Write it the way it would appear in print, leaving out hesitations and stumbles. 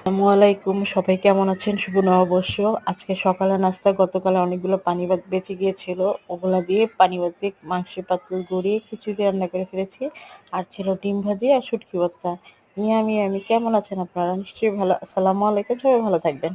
আসসালামু আলাইকুম। সবাই কেমন আছেন? শুভ নববর্ষ। আজকে সকালের নাস্তা গতকালে অনেকগুলো পানি ভাত বেঁচে গিয়েছিল। ওগুলা দিয়ে পানি ভাত দিয়ে মাংসের পাতিল গড়িয়ে খিচুড়ি রান্না করে ফেলেছি। আর ছিল ডিম ভাজি আর শুটকি ভর্তা। Yummy yummy. কেমন আছেন আপনারা? নিশ্চয়ই ভালো। আসসালামু আলাইকুম। সবাই ভালো থাকবেন।